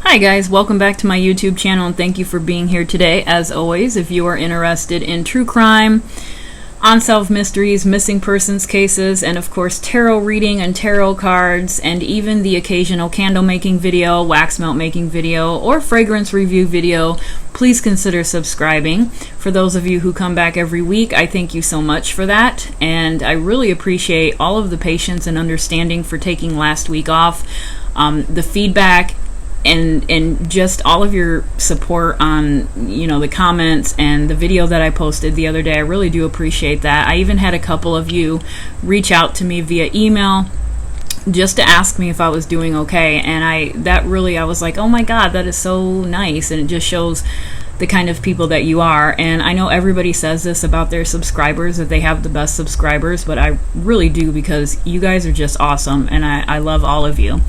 Hi guys, welcome back to my YouTube channel and thank you for being here today. As always, if you are interested in true crime, unsolved mysteries, missing persons cases, and of course tarot reading and tarot cards, and even the occasional candle making video, wax melt making video, or fragrance review video, please consider subscribing. For those of you who come back every week, I thank you so much for that, and I really appreciate all of the patience and understanding for taking last week off. The feedback and just all of your support on the comments and the video that I posted the other day. I really do appreciate that. I even had a couple of you reach out to me via email just to ask me if I was doing okay, and I was like, oh my god, that is so nice, and it just shows the kind of people that you are. And I know everybody says this about their subscribers, that they have the best subscribers, but I really do, because you guys are just awesome, and I love all of you,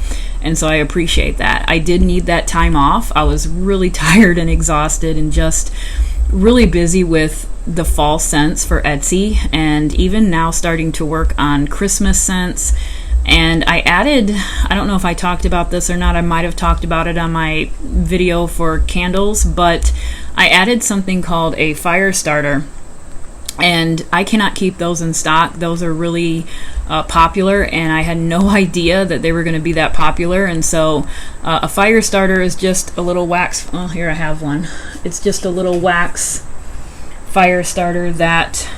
and so I appreciate that. I did need that time off. I was really tired and exhausted and just really busy with the fall scents for Etsy, and even now starting to work on Christmas scents. And I added, I don't know if I talked about this or not, I might have talked about it on my video for candles, but I added something called a fire starter, and I cannot keep those in stock. Those are really popular, and I had no idea that they were going to be that popular. And so a fire starter is just a little wax, oh, here I have one. It's just a little wax fire starter that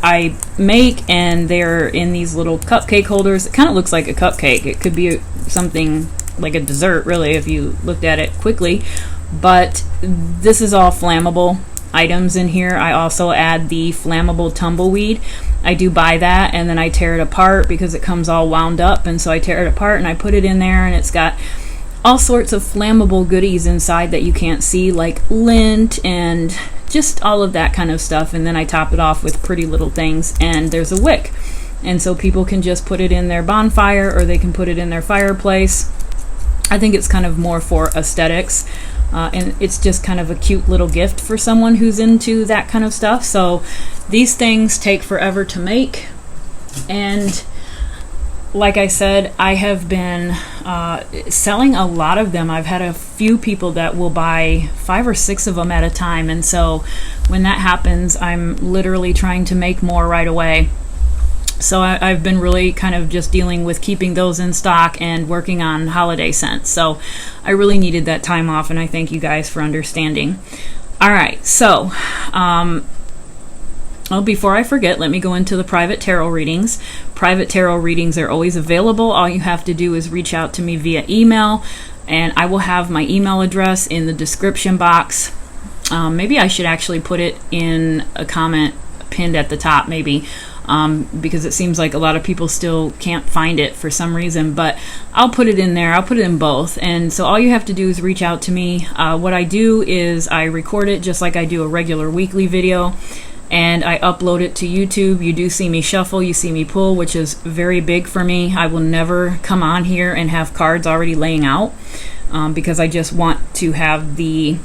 I make, and they're in these little cupcake holders. It kind of looks like a cupcake. It could be something like a dessert, really, if you looked at it quickly. But this is all flammable items in here. I also add the flammable tumbleweed. I do buy that, and then I tear it apart because it comes all wound up, and so I tear it apart and I put it in there, and it's got all sorts of flammable goodies inside that you can't see, like lint and just all of that kind of stuff. And then I top it off with pretty little things, and there's a wick, and so people can just put it in their bonfire, or they can put it in their fireplace. I think it's kind of more for aesthetics, and it's just kind of a cute little gift for someone who's into that kind of stuff. So these things take forever to make, and like I said, I have been selling a lot of them. I've had a few people that will buy 5 or 6 of them at a time, and so when that happens, I'm literally trying to make more right away. So I've been really kind of just dealing with keeping those in stock and working on holiday scents. So I really needed that time off, and I thank you guys for understanding. All right, so before I forget, let me go into the private tarot readings. Private tarot readings are always available. All you have to do is reach out to me via email, and I will have my email address in the description box. Maybe I should actually put it in a comment pinned at the top, maybe, because it seems like a lot of people still can't find it for some reason, but I'll put it in there. I'll put it in both, and so all you have to do is reach out to me. What I do is I record it just like I do a regular weekly video, and I upload it to YouTube. You do see me shuffle, you see me pull, which is very big for me. I will never come on here and have cards already laying out, because I just want to have the,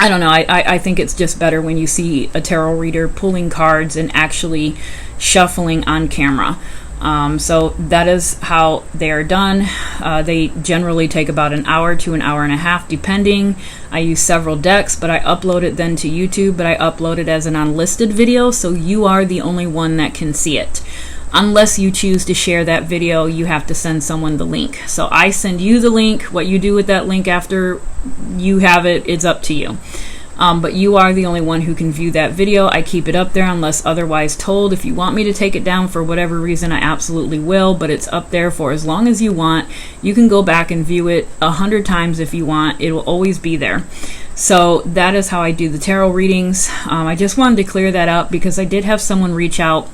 I don't know, I think it's just better when you see a tarot reader pulling cards and actually shuffling on camera. So that is how they are done. They generally take about an hour to an hour and a half, depending. I use several decks, but I upload it then to YouTube, but I upload it as an unlisted video, so you are the only one that can see it. Unless you choose to share that video, you have to send someone the link. So I send you the link. What you do with that link after you have it, it's up to you. But you are the only one who can view that video. I keep it up there unless otherwise told. If you want me to take it down for whatever reason, I absolutely will, but it's up there for as long as you want. You can go back and view it 100 times if you want. It will always be there. So that is how I do the tarot readings. I just wanted to clear that up because I did have someone reach out,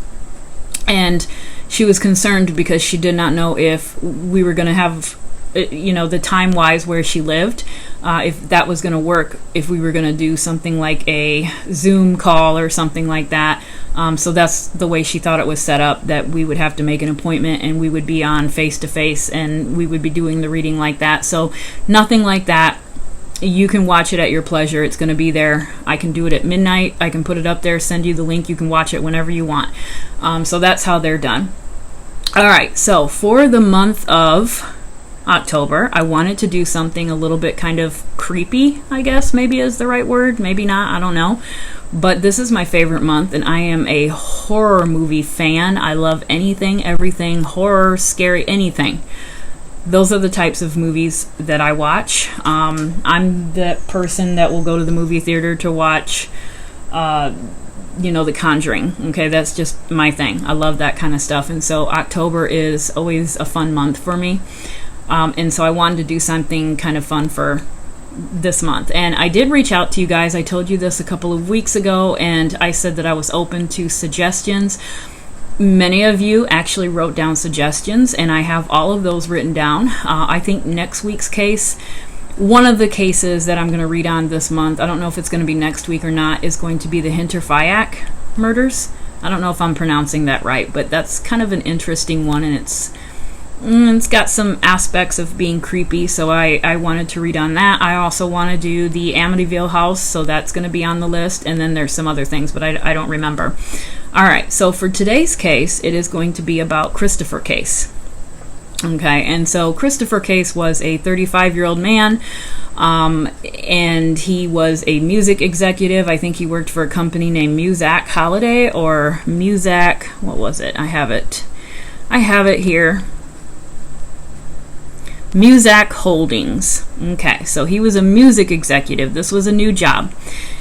and she was concerned because she did not know if we were going to have, the time-wise where she lived, if that was going to work, if we were going to do something like a Zoom call or something like that. So that's the way she thought it was set up, that we would have to make an appointment and we would be on face-to-face and we would be doing the reading like that. So nothing like that. You can watch it at your pleasure. It's going to be there. I can do it at midnight. I can put it up there, send you the link. You can watch it whenever you want. So that's how they're done. All right, so for the month of October, I wanted to do something a little bit kind of creepy, I guess maybe is the right word, maybe not, I don't know. But this is my favorite month, and I am a horror movie fan. I love anything, everything, horror, scary, anything. Those are the types of movies that I watch. I'm that person that will go to the movie theater to watch The Conjuring. Okay, that's just my thing. I love that kind of stuff. And so October is always a fun month for me. And so I wanted to do something kind of fun for this month. And I did reach out to you guys. I told you this a couple of weeks ago, and I said that I was open to suggestions. Many of you actually wrote down suggestions, and I have all of those written down. I think next week's case, one of the cases that I'm going to read on this month, I don't know if it's going to be next week or not, is going to be the Hinterkaifeck murders. I don't know if I'm pronouncing that right, but that's kind of an interesting one, and it's got some aspects of being creepy, so I wanted to read on that. I also want to do the Amityville house, so that's going to be on the list, and then there's some other things, but I don't remember. All right, so for today's case, it is going to be about Christopher Case. Okay, and so Christopher Case was a 35-year-old man, and he was a music executive. I think he worked for a company named Muzak Holiday, or Muzak, what was it? I have it here. Muzak Holdings. Okay, so he was a music executive. This was a new job,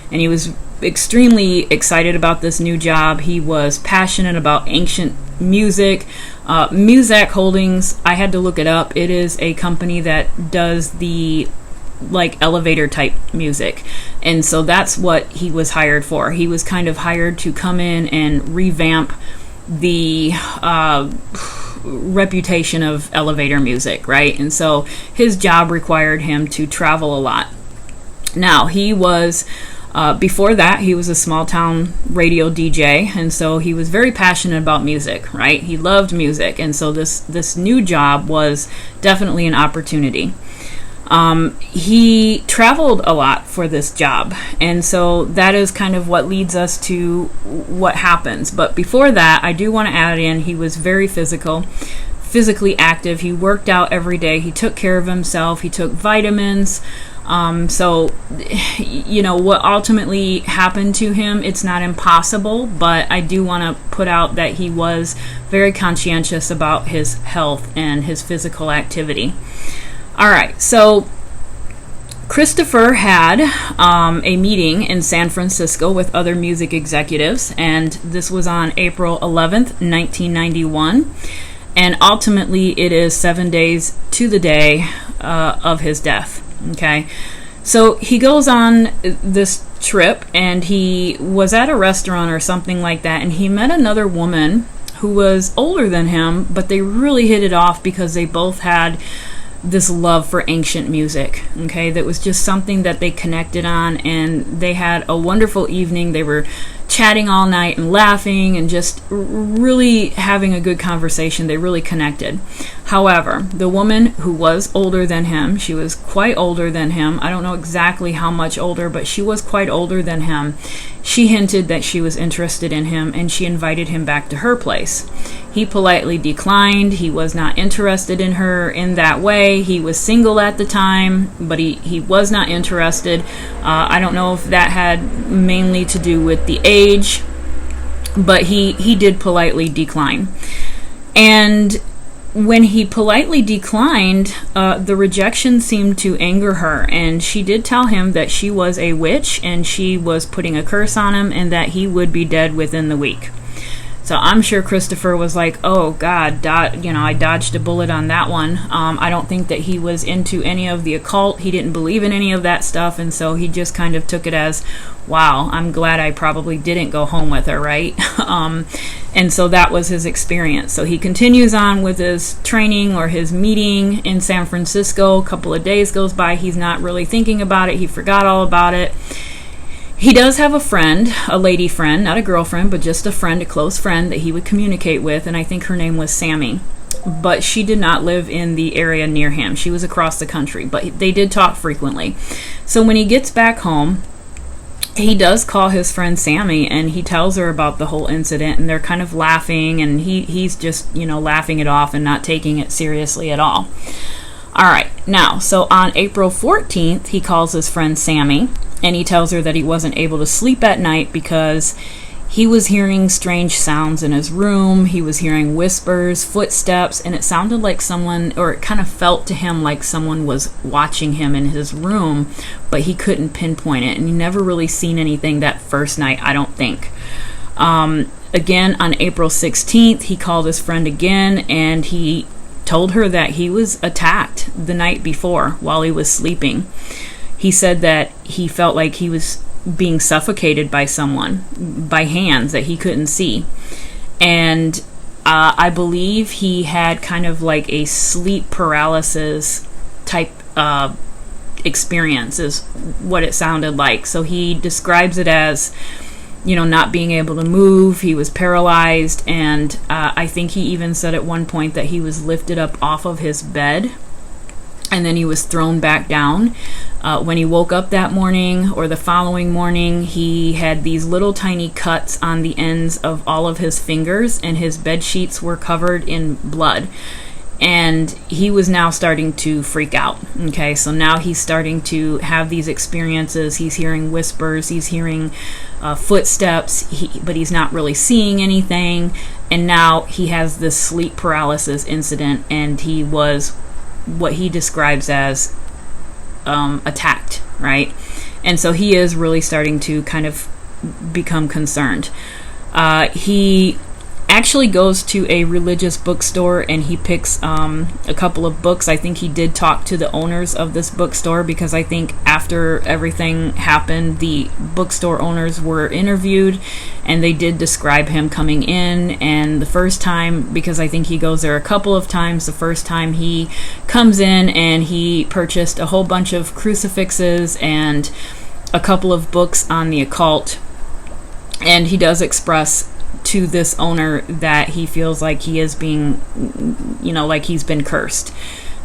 and he was extremely excited about this new job. He was passionate about ancient music. Muzak Holdings, I had to look it up. It is a company that does the elevator type music, and so that's what he was hired for. He was kind of hired to come in and revamp the reputation of elevator music, right? And so his job required him to travel a lot. Now, he was before that, he was a small town radio DJ, and so he was very passionate about music, right? He loved music, and so this new job was definitely an opportunity. He traveled a lot for this job, and so that is kind of what leads us to what happens. But before that, I do want to add in, he was very physically active. He worked out every day. He took care of himself. He took vitamins. So what ultimately happened to him, it's not impossible, but I do want to put out that he was very conscientious about his health and his physical activity. All right, so Christopher had a meeting in San Francisco with other music executives, and this was on April 11th, 1991, and ultimately it is 7 days to the day of his death. Okay, so he goes on this trip, and he was at a restaurant or something like that, and he met another woman who was older than him, but they really hit it off because they both had this love for ancient music. Okay, that was just something that they connected on, and they had a wonderful evening. They were chatting all night and laughing and just really having a good conversation. They really connected. However, the woman who was older than him, she was quite older than him. I don't know exactly how much older, but she was quite older than him. She hinted that she was interested in him, and she invited him back to her place. He politely declined. He was not interested in her in that way. He was single at the time, but he was not interested. I don't know if that had mainly to do with the age, but he did politely decline. And when he politely declined, the rejection seemed to anger her, and she did tell him that she was a witch and she was putting a curse on him and that he would be dead within the week. So I'm sure Christopher was like, oh God, I dodged a bullet on that one. I don't think that he was into any of the occult. He didn't believe in any of that stuff, and so he just kind of took it as, wow, I'm glad I probably didn't go home with her, right? And so that was his experience. So he continues on with his training or his meeting in San Francisco. A couple of days goes by. He's not really thinking about it. He forgot all about it. He does have a friend, a lady friend, not a girlfriend, but just a friend, a close friend that he would communicate with, and I think her name was Sammy. But she did not live in the area near him. She was across the country, but they did talk frequently. So when he gets back home, he does call his friend Sammy, and he tells her about the whole incident, and they're kind of laughing, and he's just, laughing it off and not taking it seriously at all. All right, now, so on April 14th, he calls his friend Sammy, and he tells her that he wasn't able to sleep at night because he was hearing strange sounds in his room. He was hearing whispers, footsteps, and it sounded like someone, or it kind of felt to him like someone was watching him in his room, but he couldn't pinpoint it, and he never really seen anything that first night, I don't think. Again, on April 16th, he called his friend again, and he told her that he was attacked the night before while he was sleeping. He said that he felt like he was being suffocated by someone, by hands that he couldn't see. And I believe he had kind of like a sleep paralysis type experience, is what it sounded like. So he describes it as, not being able to move. He was paralyzed, and I think he even said at one point that he was lifted up off of his bed, and then he was thrown back down. When he woke up that morning or the following morning, he had these little tiny cuts on the ends of all of his fingers, and his bed sheets were covered in blood. And he was now starting to freak out. Okay, so now he's starting to have these experiences. He's hearing whispers, he's hearing footsteps, but he's not really seeing anything. And now he has this sleep paralysis incident, and he was what he describes as attacked, right? And so he is really starting to kind of become concerned. He actually goes to a religious bookstore, and he picks a couple of books. I think he did talk to the owners of this bookstore, because I think after everything happened, the bookstore owners were interviewed, and they did describe him coming in. And the first time, because I think he goes there a couple of times, the first time he comes in and he purchased a whole bunch of crucifixes and a couple of books on the occult. And he does express to this owner that he feels like he is being, like he's been cursed.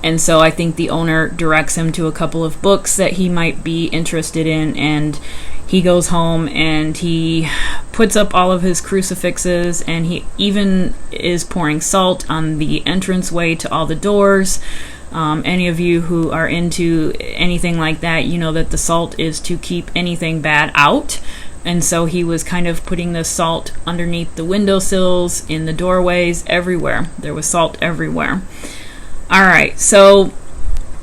And so I think the owner directs him to a couple of books that he might be interested in, and he goes home and he puts up all of his crucifixes, and he even is pouring salt on the entranceway to all the doors. Any of you who are into anything like that, you know that the salt is to keep anything bad out. And so he was kind of putting the salt underneath the windowsills, in the doorways, everywhere. There was salt everywhere. All right, so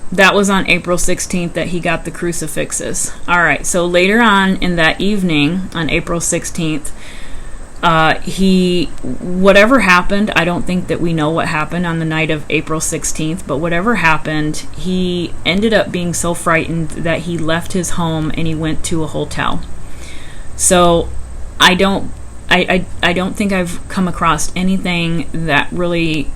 that was on April 16th that he got the crucifixes. All right, so later on in that evening, on April 16th, whatever happened, I don't think that we know what happened on the night of April 16th, but whatever happened, he ended up being so frightened that he left his home and he went to a hotel. So I don't think I've come across anything that really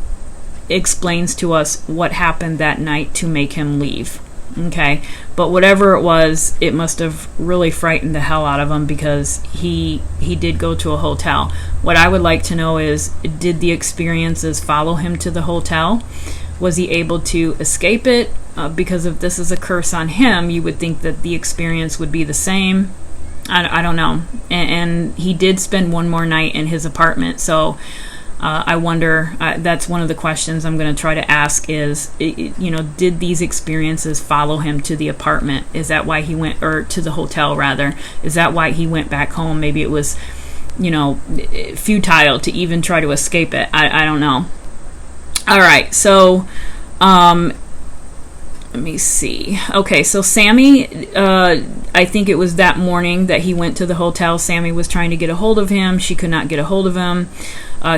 explains to us what happened that night to make him leave. Okay, but whatever it was, it must have really frightened the hell out of him, because he did go to a hotel. What I would like to know is, did the experiences follow him to the hotel? Was he able to escape it? Because if this is a curse on him, you would think that the experience would be the same. I don't know. And he did spend one more night in his apartment, so I wonder, that's one of the questions I'm going to try to ask is, did these experiences follow him to the apartment? Is that why he went, or to the hotel rather? Is that why he went back home? Maybe it was, futile to even try to escape it. I don't know. All right, so let me see. Okay, so Sammy, I think it was that morning that he went to the hotel. Sammy was trying to get a hold of him. She could not get a hold of him.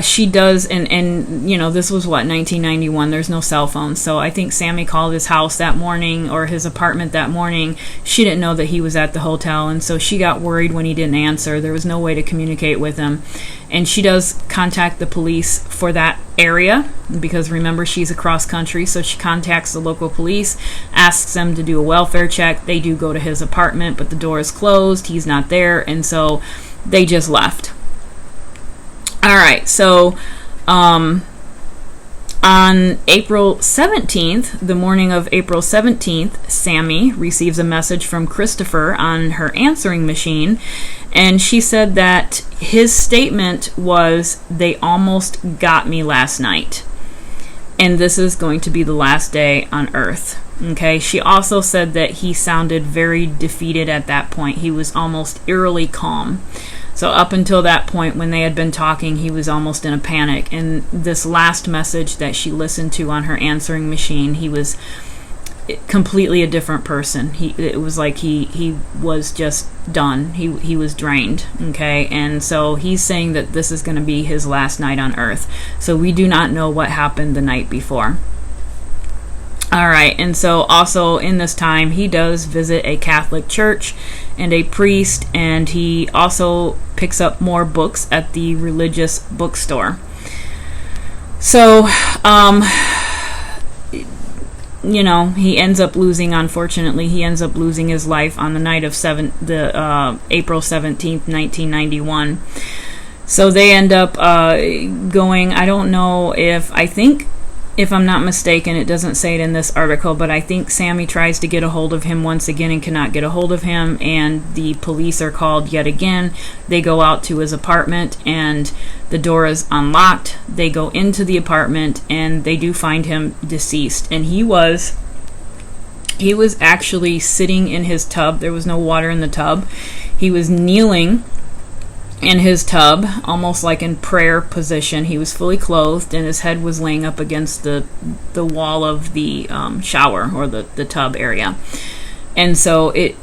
She does, and this was what, 1991. There's no cell phone. So I think Sammy called his house that morning, or his apartment that morning. She didn't know that he was at the hotel, and so she got worried when he didn't answer. There was no way to communicate with him. And she does contact the police for that area, because remember, she's across country, so she contacts the local police, asks them to do a welfare check. They do go to his apartment, but the door is closed. He's not there, and so they just left. All right, so on April 17th, the morning of April 17th, Sammy receives a message from Christopher on her answering machine, and she said that his statement was, "They almost got me last night." and this is going to be the last day on earth. Okay, she also said that he sounded very defeated at that point. He was almost eerily calm. So up until that point, when they had been talking, he was almost in a panic. And this last message that she listened to on her answering machine, he was completely a different person. It was like he was just done. He was drained. Okay, and so he's saying that this is going to be his last night on earth. So we do not know what happened the night before. All right, and so also in this time, he does visit a Catholic church and a priest, and he also picks up more books at the religious bookstore. So, he ends up losing, unfortunately, his life on the night of April 17th, 1991. So they end up going, I don't know if I'm not mistaken, it doesn't say it in this article, but I think Sammy tries to get a hold of him once again and cannot get a hold of him, and the police are called yet again. They go out to his apartment, and the door is unlocked. They go into the apartment, and they do find him deceased. And he was actually sitting in his tub. There was no water in the tub. He was kneeling in his tub, almost like in prayer position. He was fully clothed, and his head was laying up against the wall of the shower, or the tub area. And so it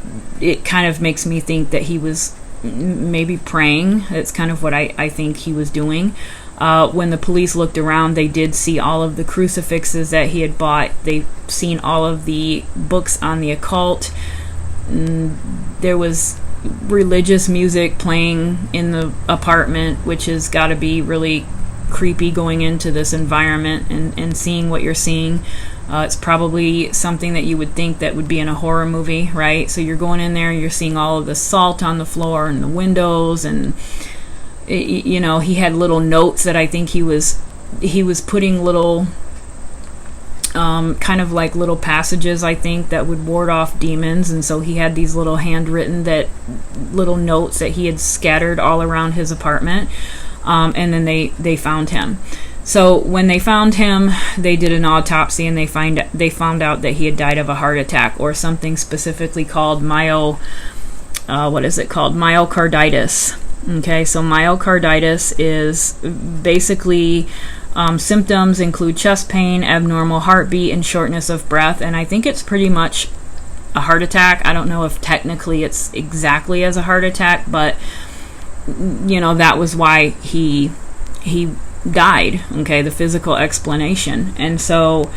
kind of makes me think that he was maybe praying. It's kind of what I think he was doing. When the police looked around, they did see all of the crucifixes that he had bought. They've seen all of the books on the occult. There was religious music playing in the apartment, which has got to be really creepy going into this environment and seeing what you're seeing. It's probably something that you would think that would be in a horror movie, right? So you're going in there, you're seeing all of the salt on the floor and the windows, and he had little notes that I think he was putting little kind of like little passages, I think, that would ward off demons. And so he had these little handwritten little notes that he had scattered all around his apartment. And then they found him. So when they found him, they did an autopsy, and they found out that he had died of a heart attack, or something specifically called myocarditis. Okay, so myocarditis is basically symptoms include chest pain, abnormal heartbeat, and shortness of breath. And I think it's pretty much a heart attack. I don't know if technically it's exactly as a heart attack, but that was why he died. Okay, the physical explanation. And so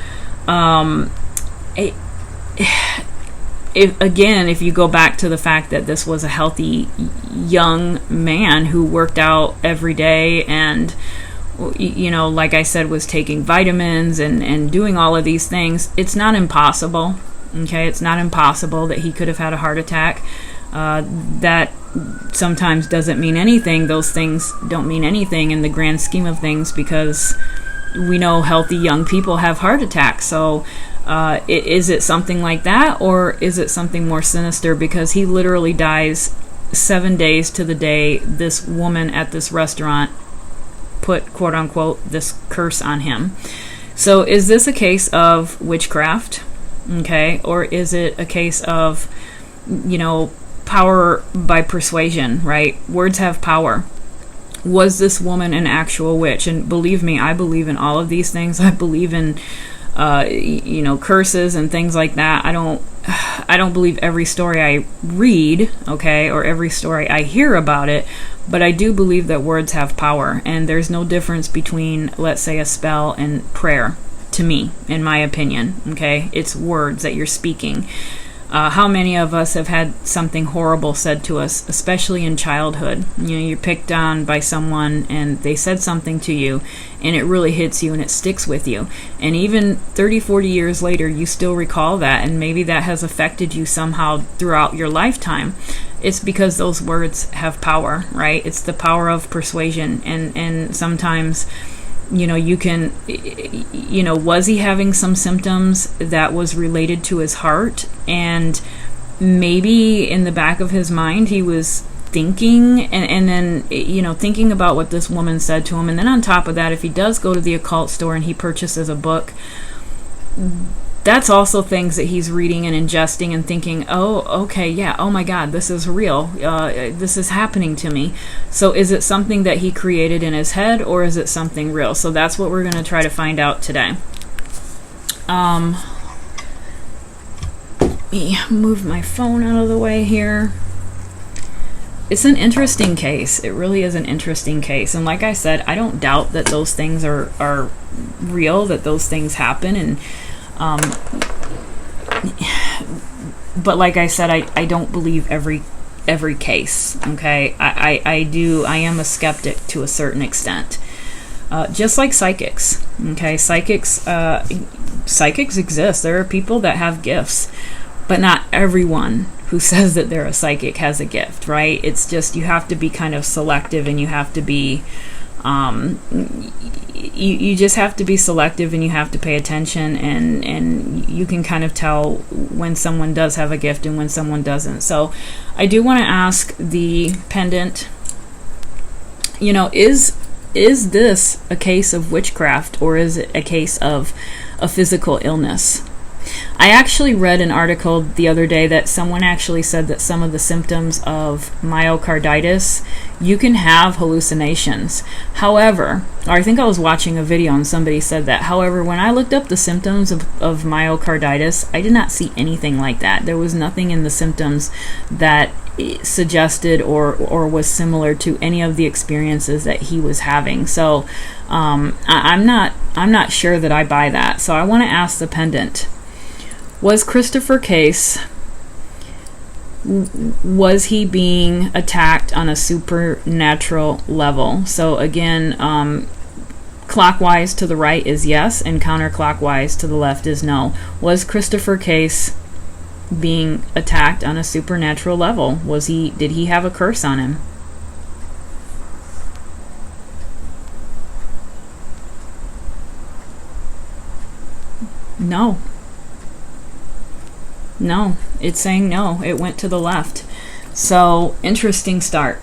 if you go back to the fact that this was a healthy young man who worked out every day, and like I said, was taking vitamins and doing all of these things, it's not impossible. Okay, it's not impossible that he could have had a heart attack. That sometimes doesn't mean anything. Those things don't mean anything in the grand scheme of things, because we know healthy young people have heart attacks. So is it something like that, or is it something more sinister? Because he literally dies 7 days to the day this woman at this restaurant put, quote unquote, this curse on him. So is this a case of witchcraft? Okay, or is it a case of, power by persuasion, right? Words have power. Was this woman an actual witch? And believe me, I believe in all of these things. I believe in curses and things like that. I don't believe every story I read, okay, or every story I hear about it, but I do believe that words have power, and there's no difference between, let's say, a spell and prayer, to me, in my opinion, okay? It's words that you're speaking. How many of us have had something horrible said to us, especially in childhood? You're picked on by someone and they said something to you, and it really hits you and it sticks with you. And even 30, 40 years later, you still recall that, and maybe that has affected you somehow throughout your lifetime. It's because those words have power, right? It's the power of persuasion. And sometimes, you can, was he having some symptoms that was related to his heart? And maybe in the back of his mind, he was thinking, and then, you know, thinking about what this woman said to him. And then on top of that, if he does go to the occult store and he purchases a book, that's also things that he's reading and ingesting and thinking, oh, okay, yeah, oh my God, this is real. This is happening to me. So is it something that he created in his head, or is it something real? So that's what we're going to try to find out today. Let me move my phone out of the way here. It's an interesting case. It really is an interesting case. And like I said, I don't doubt that those things are real, that those things happen. And but like I said, I don't believe every case. Okay, I am a skeptic to a certain extent. Just like psychics. Okay, psychics exist. There are people that have gifts, but not everyone who says that they're a psychic has a gift, right? It's just, you have to be kind of selective, and you have to be, you just have to be selective, and you have to pay attention, and you can kind of tell when someone does have a gift and when someone doesn't. So I do want to ask the pendant, you know, is this a case of witchcraft, or is it a case of a physical illness? I actually read an article the other day that someone actually said that some of the symptoms of myocarditis, you can have hallucinations. However, or I think I was watching a video and somebody said that. However, when I looked up the symptoms of myocarditis, I did not see anything like that. There was nothing in the symptoms that suggested or was similar to any of the experiences that he was having. So I'm not sure that I buy that. So I want to ask the pendant, was Christopher Case, was he being attacked on a supernatural level? So again, clockwise to the right is yes, and counterclockwise to the left is no. Was Christopher Case being attacked on a supernatural level? Did he have a curse on him? No. No, it's saying no. It went to the left. So, interesting start.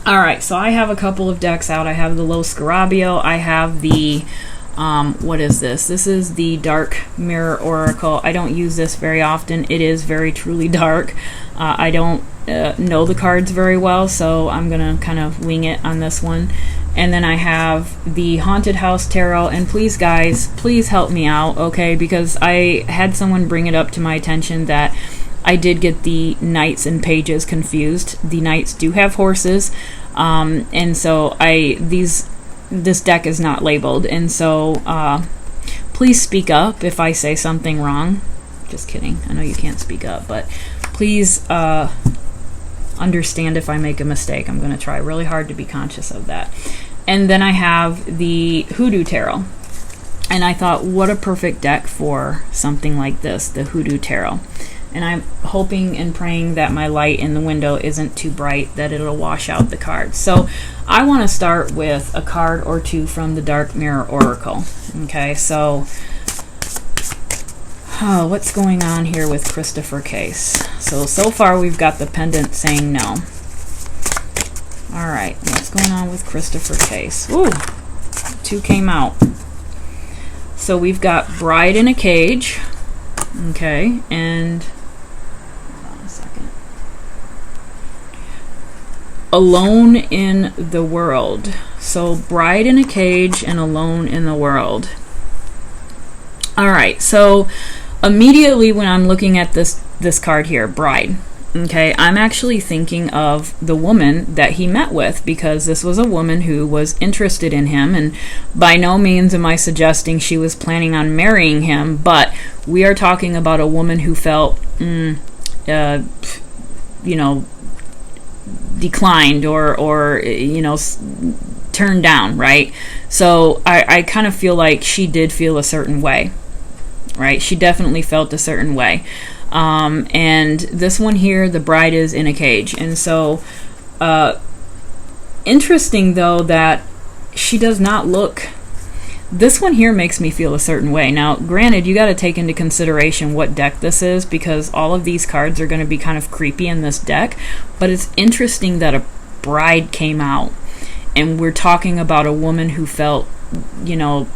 All right, so I have a couple of decks out. I have the Lo Scarabeo. I have the, what is this? This is the Dark Mirror Oracle. I don't use this very often. It is very truly dark. I don't know the cards very well, so I'm going to kind of wing it on this one. And then I have the Haunted House Tarot. And please, guys, please help me out, okay? Because I had someone bring it up to my attention that I did get the Knights and Pages confused. The Knights do have horses, and so this deck is not labeled. And so please speak up if I say something wrong. Just kidding. I know you can't speak up, but please understand if I make a mistake. I'm going to try really hard to be conscious of that. And then I have the Hoodoo Tarot. And I thought, what a perfect deck for something like this, the Hoodoo Tarot. And I'm hoping and praying that my light in the window isn't too bright, that it'll wash out the cards. So I want to start with a card or two from the Dark Mirror Oracle. Okay, so what's going on here with Christopher Case? So far we've got the pendant saying no. All right, what's going on with Christopher Case? Ooh, two came out. So we've got Bride in a Cage. Okay, and hold on a second. Alone in the World. So Bride in a Cage and Alone in the World. All right, so immediately when I'm looking at this card here, Bride, okay, I'm actually thinking of the woman that he met with, because this was a woman who was interested in him, and by no means am I suggesting she was planning on marrying him, but we are talking about a woman who felt, declined or turned down, right? So I kind of feel like she did feel a certain way, right? She definitely felt a certain way. And this one here, the bride is in a cage. And so, interesting though that she does not look This one here makes me feel a certain way. Now, granted, you got to take into consideration what deck this is, because all of these cards are going to be kind of creepy in this deck, but it's interesting that a bride came out, and we're talking about a woman who felt, you know,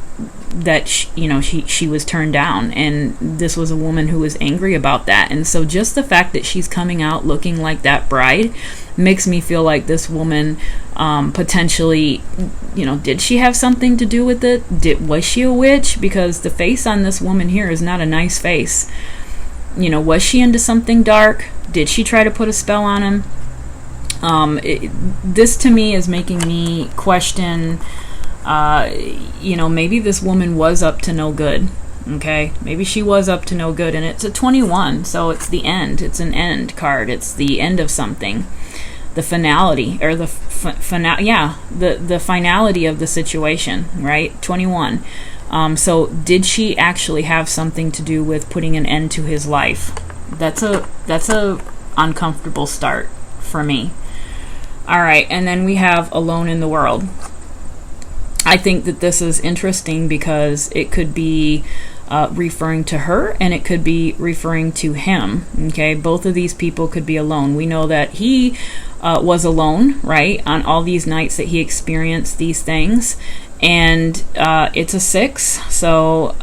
that she was turned down, and this was a woman who was angry about that. And so just the fact that she's coming out looking like that bride makes me feel like this woman potentially, you know, did she have something to do with it? Was she a witch? Because the face on this woman here is not a nice face. You know, was she into something dark? Did she try to put a spell on him? This to me is making me question, you know, maybe this woman was up to no good. Okay, maybe she was up to no good, and it's a 21, so it's the end. It's an end card. It's the end of something, the finality, or the the finality of the situation, right? 21. So did she actually have something to do with putting an end to his life? That's a uncomfortable start for me. All right, and then we have Alone in the World. I think that this is interesting because it could be referring to her, and it could be referring to him. Okay, both of these people could be alone. We know that he was alone, right, on all these nights that he experienced these things. And it's a 6. So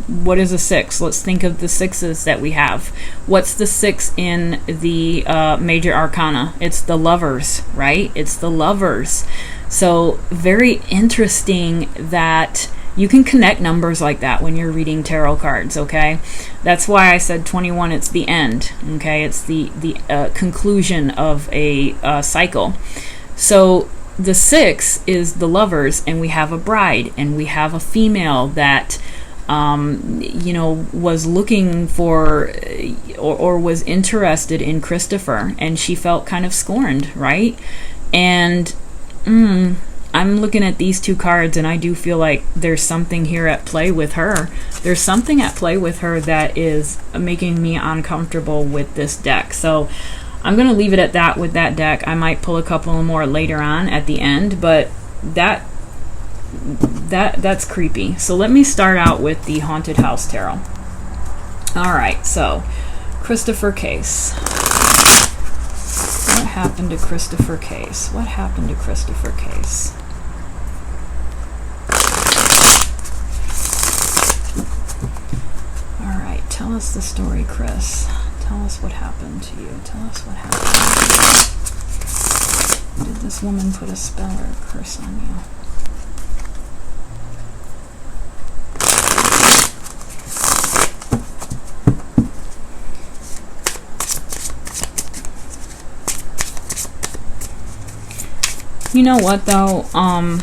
what is a 6? Let's think of the 6s that we have. What's the 6 in the major arcana? It's the Lovers, right? It's the Lovers. So very interesting that you can connect numbers like that when you're reading tarot cards, okay? That's why I said 21, it's the end, okay? It's the conclusion of a cycle. So the 6 is the Lovers, and we have a bride, and we have a female that you know, was looking for or was interested in Christopher, and she felt kind of scorned, right? And I'm looking at these two cards, and I do feel like there's something here at play with her. There's something at play with her that is making me uncomfortable with this deck. So I'm going to leave it at that with that deck. I might pull a couple more later on at the end, but that's creepy. So let me start out with the Haunted House Tarot. All right, so Christopher Case. What happened to Christopher Case? What happened to Christopher Case? All right, tell us the story, Chris. Tell us what happened to you. Tell us what happened to you. Did this woman put a spell or a curse on you? You know what, though? On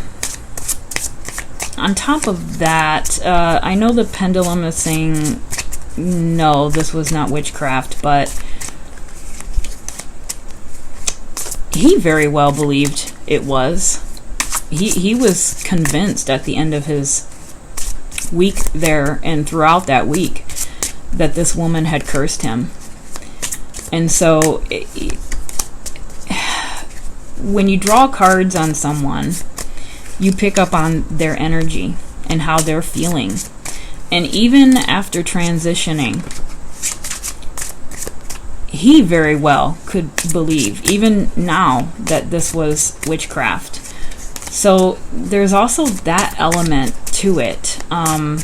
top of that, I know the pendulum is saying, no, this was not witchcraft, but he very well believed it was. He was convinced at the end of his week there and throughout that week that this woman had cursed him. And so when you draw cards on someone, you pick up on their energy and how they're feeling. And even after transitioning, he very well could believe, even now, that this was witchcraft. So there's also that element to it. I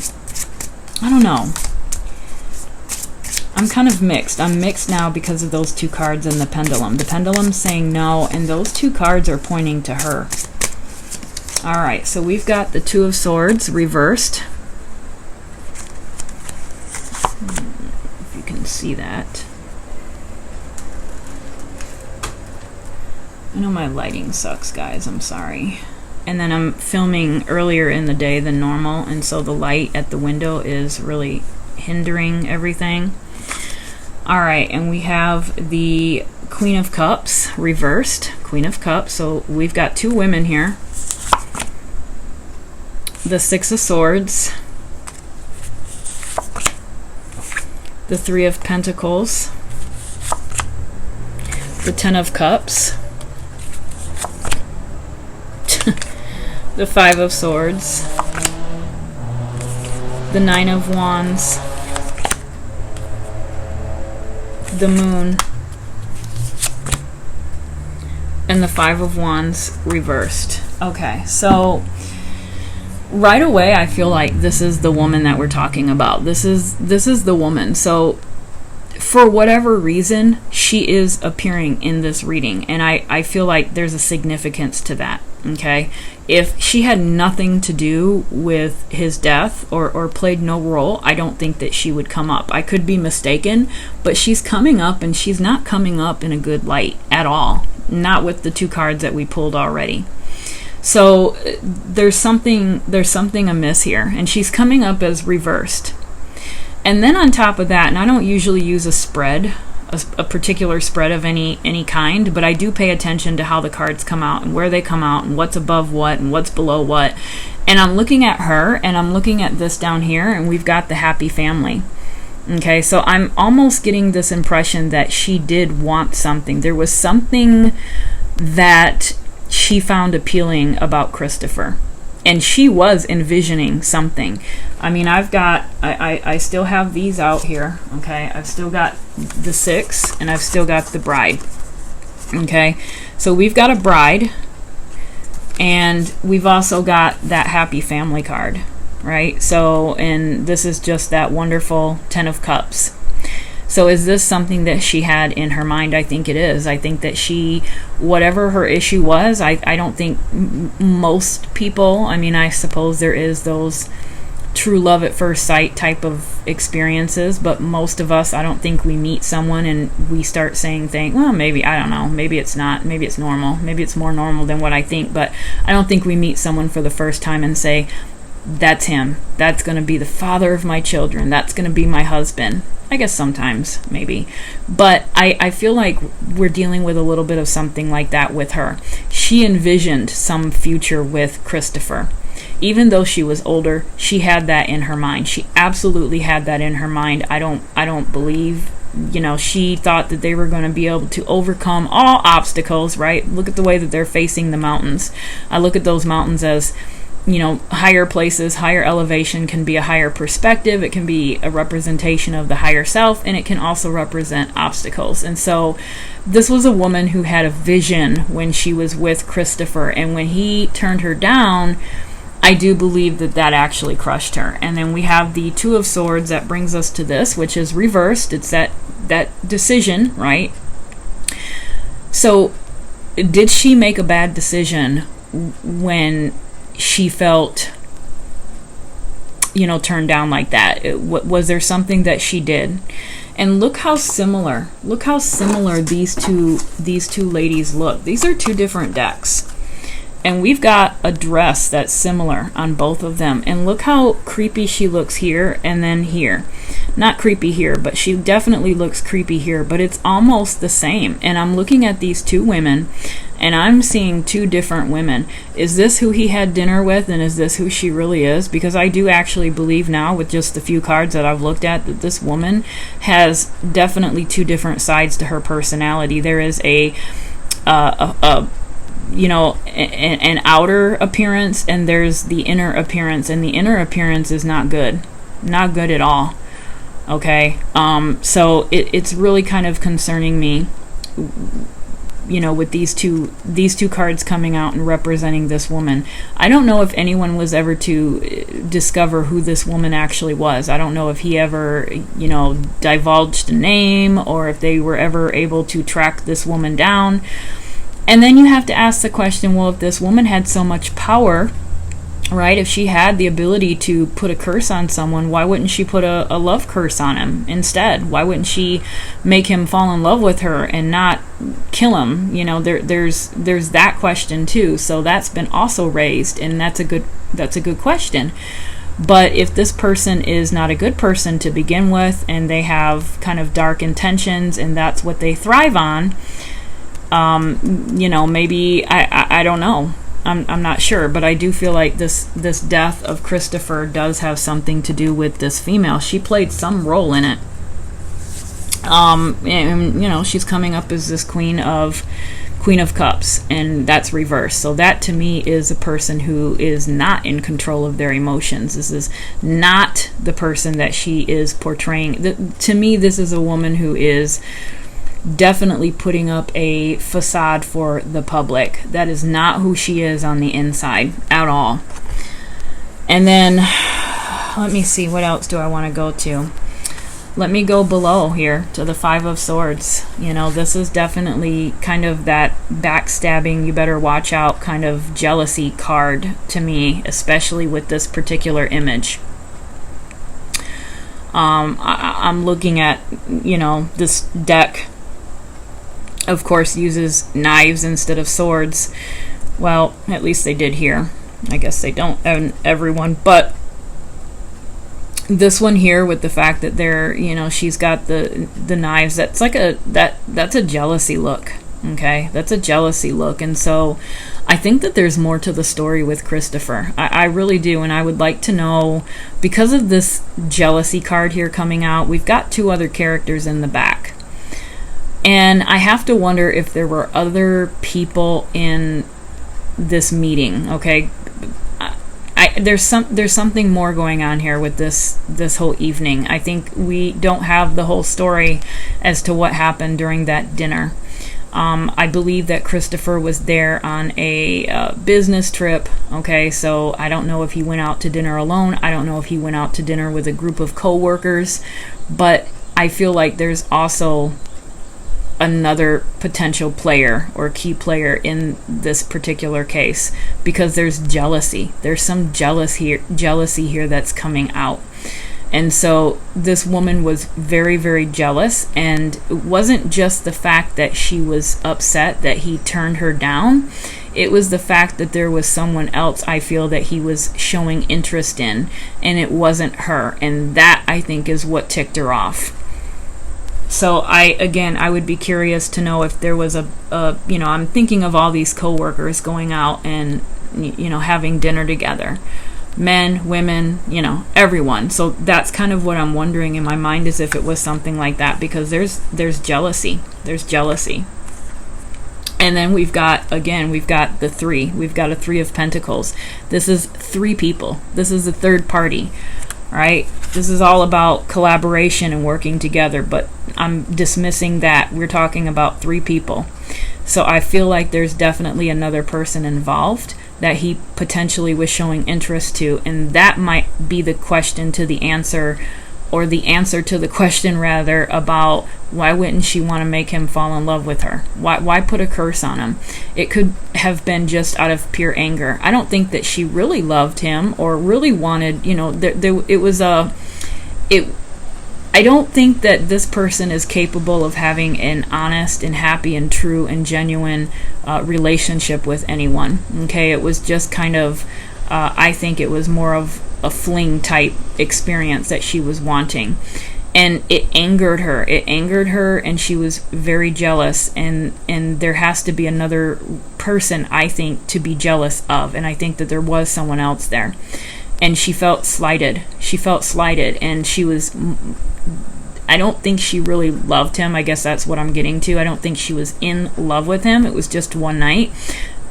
don't know. I'm kind of mixed. I'm mixed now because of those two cards and the pendulum. The pendulum's saying no, and those two cards are pointing to her. All right, so we've got the Two of Swords reversed. If you can see that. I know my lighting sucks, guys. I'm sorry. And then I'm filming earlier in the day than normal, and so the light at the window is really hindering everything. All right, and we have the Queen of Cups reversed. Queen of Cups. So we've got two women here. The Six of Swords. The Three of Pentacles. The Ten of Cups. The Five of Swords. the Nine of Wands, the Moon, and the Five of Wands reversed. Okay, so right away I feel like this is the woman that we're talking about. This is the woman. So for whatever reason, she is appearing in this reading, and I feel like there's a significance to that. Okay, if she had nothing to do with his death or played no role, I don't think that she would come up. I could be mistaken, but she's coming up, and she's not coming up in a good light at all. Not with the two cards that we pulled already. So there's something amiss here, and she's coming up as reversed. And then on top of that, and I don't usually use a spread, a particular spread of any kind, but I do pay attention to how the cards come out and where they come out and what's above what and what's below what. And I'm looking at her, and I'm looking at this down here, and we've got the happy family. Okay, so I'm almost getting this impression that she did want something. There was something that she found appealing about Christopher, and she was envisioning something. I mean, I still have these out here. Okay, I've still got the 6, and I've still got the bride. Okay, so we've got a bride, and we've also got that happy family card, right? So, and this is just that wonderful 10 of Cups. So is this something that she had in her mind? I think it is. I think that she, whatever her issue was, I don't think most people, I mean, I suppose there is those true love at first sight type of experiences, but most of us, I don't think we meet someone and we start saying things, well, maybe, I don't know, maybe it's not, maybe it's normal, maybe it's more normal than what I think, but I don't think we meet someone for the first time and say, that's him, that's going to be the father of my children, that's going to be my husband. I guess sometimes, maybe. But I feel like we're dealing with a little bit of something like that with her. She envisioned some future with Christopher. Even though she was older, she had that in her mind. She absolutely had that in her mind. I don't believe, she thought that they were going to be able to overcome all obstacles, right? Look at the way that they're facing the mountains. I look at those mountains as, higher places, higher elevation can be a higher perspective. It can be a representation of the higher self, and it can also represent obstacles. And so this was a woman who had a vision when she was with Christopher, and when he turned her down, I do believe that actually crushed her. And then we have the 2 of Swords that brings us to this, which is reversed. It's that decision, right? So did she make a bad decision when she felt, turned down like that? Was there something that she did? And look how similar these two ladies look. These are 2 different decks, and we've got a dress that's similar on both of them. And look how creepy she looks here and then here. Not creepy here, but she definitely looks creepy here, but it's almost the same. And I'm looking at these 2 women, and I'm seeing 2 different women. Is this who he had dinner with, and is this who she really is? Because I do actually believe now, with just the few cards that I've looked at, that this woman has definitely 2 different sides to her personality. There is an outer appearance, and there's the inner appearance, and the inner appearance is not good at all. Okay, so it's really kind of concerning me, with these two cards coming out and representing this woman. I don't know if anyone was ever to discover who this woman actually was. I don't know if he ever, divulged a name, or if they were ever able to track this woman down. And then you have to ask the question, well, if this woman had so much power, right, if she had the ability to put a curse on someone, why wouldn't she put a love curse on him instead? Why wouldn't she make him fall in love with her and not kill him? There's that question too. So that's been also raised, and that's a good question. But if this person is not a good person to begin with, and they have kind of dark intentions, and that's what they thrive on, maybe I don't know. I'm not sure, but I do feel like this death of Christopher does have something to do with this female. She played some role in it. And she's coming up as this queen of Queen of Cups, and that's reversed. So that to me is a person who is not in control of their emotions. This is not the person that she is portraying. To me, this is a woman who is definitely putting up a facade for the public. That is not who she is on the inside at all. And then let me see, what else do I want to go to? Let me go below here to the Five of Swords. You know, this is definitely kind of that backstabbing, you better watch out kind of jealousy card to me, especially with this particular image. I'm looking at, you know, this deck, of course, uses knives instead of swords. Well, at least they did here. I guess they don't in everyone, but this one here with the fact that they're, you know, she's got the knives, that's like that's a jealousy look. Okay, that's a jealousy look. And so I think that there's more to the story with Christopher. I really do. And I would like to know, because of this jealousy card here coming out, we've got two other characters in the back, and I have to wonder if there were other people in this meeting. Okay, there's something more going on here with this whole evening. I think we don't have the whole story as to what happened during that dinner. I believe that Christopher was there on a business trip. Okay, so I don't know if he went out to dinner alone. I don't know if he went out to dinner with a group of co-workers, but I feel like there's also another potential player or key player in this particular case, because there's jealousy. There's some jealousy here that's coming out. And so this woman was very, very jealous, and it wasn't just the fact that she was upset that he turned her down. It was the fact that there was someone else, I feel, that he was showing interest in, and it wasn't her. And that, I think, is what ticked her off. So I would be curious to know if there was you know, I'm thinking of all these co-workers going out and, you know, having dinner together. Men, women, you know, everyone. So that's kind of what I'm wondering in my mind, is if it was something like that, because there's jealousy. There's jealousy. And then we've got the three. We've got a Three of Pentacles. This is three people. This is a third party. Right? This is all about collaboration and working together, but I'm dismissing that. We're talking about three people. So I feel like there's definitely another person involved that he potentially was showing interest to, and that might be the question to the answer, or the answer to the question rather, about why wouldn't she want to make him fall in love with her? Why put a curse on him? It could have been just out of pure anger. I don't think that she really loved him or really wanted, you know, I don't think that this person is capable of having an honest and happy and true and genuine relationship with anyone. Okay, it was just kind of, I think it was more of a fling type experience that she was wanting, and it angered her. And she was very jealous, and there has to be another person, I think, to be jealous of, and I think that there was someone else there, and she felt slighted, and she was, I don't think she really loved him. I guess that's what I'm getting to. I don't think she was in love with him. It was just one night,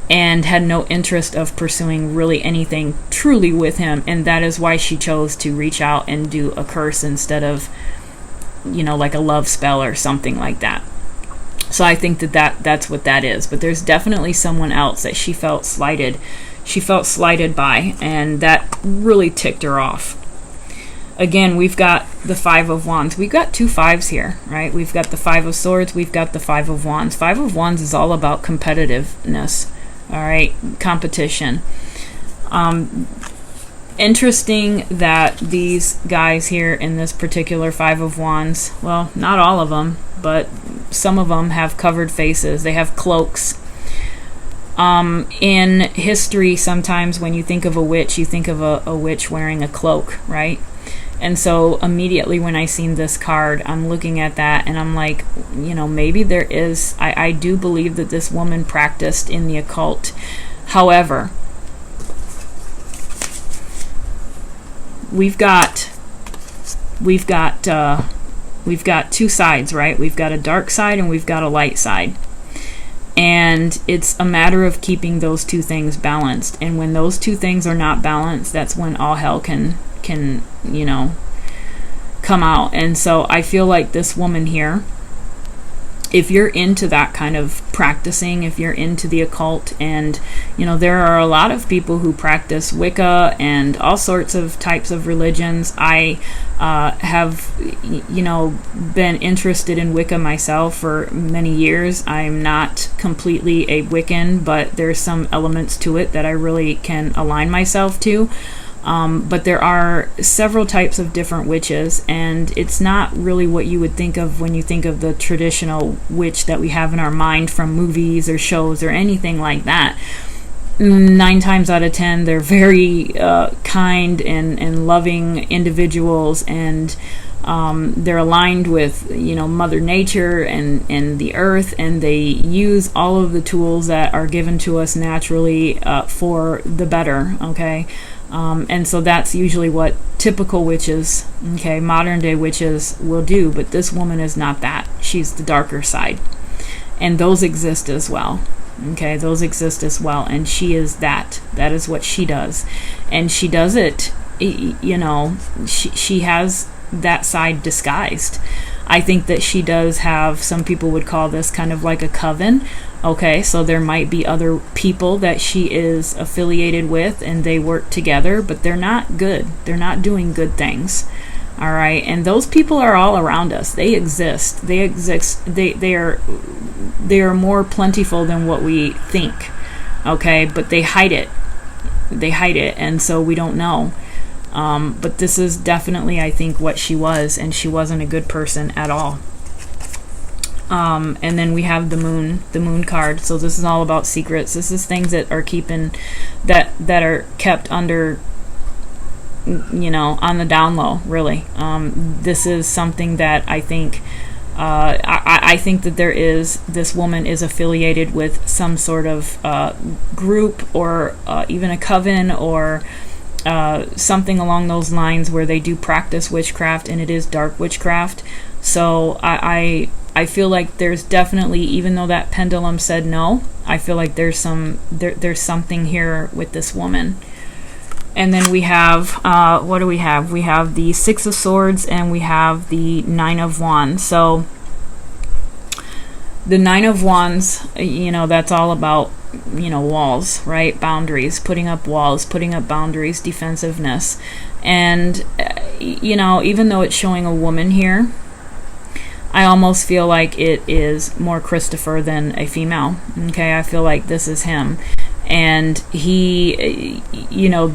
and had no interest of pursuing really anything truly with him, and that is why she chose to reach out and do a curse instead of, you know, like a love spell or something like that. So I think that's what that is. But there's definitely someone else that she felt slighted by, and that really ticked her off. Again, we've got the Five of Wands. We've got two fives here, right? We've got the Five of Swords. We've got the Five of Wands. Five of Wands is all about competitiveness. All right, competition. Interesting that these guys here in this particular Five of Wands, well, not all of them, but some of them have covered faces. They have cloaks. In history, sometimes when you think of a witch, you think of a witch wearing a cloak, right? And so immediately when I seen this card, I'm looking at that and I'm like, you know, maybe there is, I do believe that this woman practiced in the occult. However, we've got two sides, right? We've got a dark side and we've got a light side. And it's a matter of keeping those two things balanced. And when those two things are not balanced, that's when all hell can you know, come out. And so I feel like this woman here, if you're into that kind of practicing, if you're into the occult, and you know, there are a lot of people who practice Wicca and all sorts of types of religions. I have, you know, been interested in Wicca myself for many years. I'm not completely a Wiccan, but there's some elements to it that I really can align myself to. But there are several types of different witches, and it's not really what you would think of when you think of the traditional witch that we have in our mind from movies or shows or anything like that. 9 times out of 10, they're very kind and loving individuals, and they're aligned with, you know, Mother Nature and the earth, and they use all of the tools that are given to us naturally for the better, okay? And so that's usually what typical witches, okay, modern day witches will do. But this woman is not that. She's the darker side. And those exist as well. Okay, those exist as well. And she is that. That is what she does. And she does it, you know, she has that side disguised. I think that she does have, some people would call this kind of like a coven. Okay, so there might be other people that she is affiliated with and they work together, but they're not good. They're not doing good things. All right, and those people are all around us. They exist. They exist. They are more plentiful than what we think. Okay, but they hide it. They hide it, and so we don't know. But this is definitely, I think, what she was, and she wasn't a good person at all. And then we have the moon card. So this is all about secrets. This is things that are that are kept under, you know, on the down low, really. This is something that I think, I think that this woman is affiliated with some sort of group, or even a coven, or something along those lines, where they do practice witchcraft, and it is dark witchcraft. So I feel like there's definitely, even though that pendulum said no, I feel like there's something here with this woman. And then we have, what do we have? We have the 6 of Swords, and we have the 9 of Wands. So the 9 of Wands, you know, that's all about, you know, walls, right? Boundaries, putting up walls, putting up boundaries, defensiveness. And, you know, even though it's showing a woman here, I almost feel like it is more Christopher than a female. Okay, I feel like this is him. And he, you know,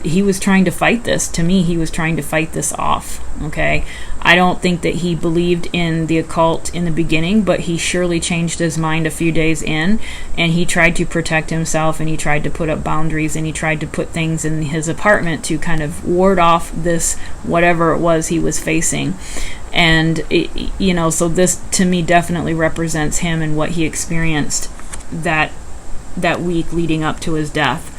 he was trying to fight this. To me, he was trying to fight this off. Okay, I don't think that he believed in the occult in the beginning, but he surely changed his mind a few days in, and he tried to protect himself, and he tried to put up boundaries, and he tried to put things in his apartment to kind of ward off this, whatever it was he was facing. And you know, so this to me definitely represents him and what he experienced that week leading up to his death.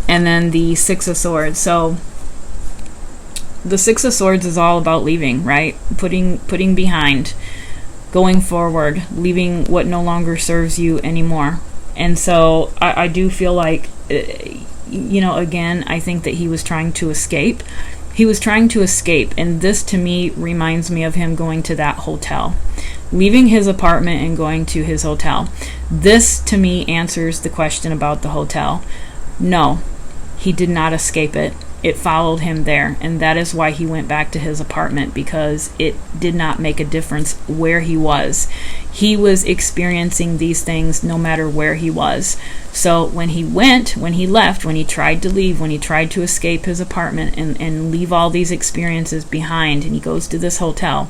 And then the 6 of Swords. So the 6 of Swords is all about leaving, right? Putting behind, going forward, leaving what no longer serves you anymore. And so I do feel like, you know, again, I think that he was trying to escape. He was trying to escape, and this to me reminds me of him going to that hotel, leaving his apartment and going to his hotel. This to me answers the question about the hotel. No, he did not escape it. It followed him there, and that is why he went back to his apartment, because it did not make a difference where he was. He was experiencing these things no matter where he was. So when he left, when he tried to leave, when he tried to escape his apartment and leave all these experiences behind, and he goes to this hotel,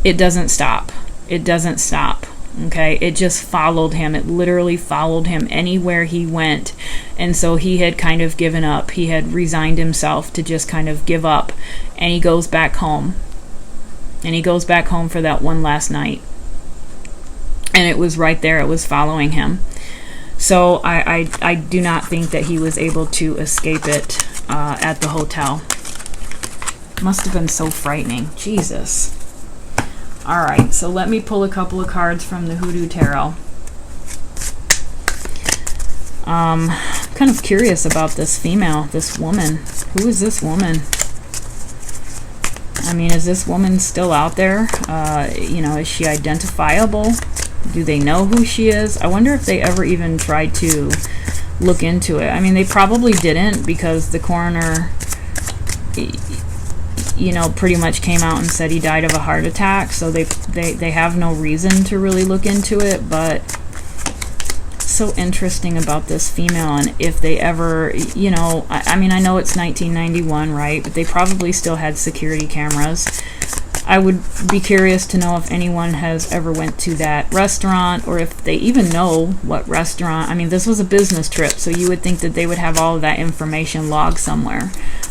it doesn't stop. It doesn't stop. Okay, it just followed him. It literally followed him anywhere he went. And so he had kind of given up. He had resigned himself to just kind of give up. And he goes back home. And he goes back home for that one last night. And it was right there. It was following him. So I do not think that he was able to escape it at the hotel. Must have been so frightening. Jesus. All right, so let me pull a couple of cards from the Hoodoo Tarot. Kind of curious about this female, this woman. Who is this woman? I mean, is this woman still out there? Is she identifiable? Do they know who she is? I wonder if they ever even tried to look into it. I mean, they probably didn't, because the coroner, pretty much came out and said he died of a heart attack. So they have no reason to really look into it. But so interesting about this female, and if they ever, I mean, I know it's 1991, right? But they probably still had security cameras. I would be curious to know if anyone has ever went to that restaurant, or if they even know what restaurant. I mean, this was a business trip, so you would think that they would have all of that information logged somewhere.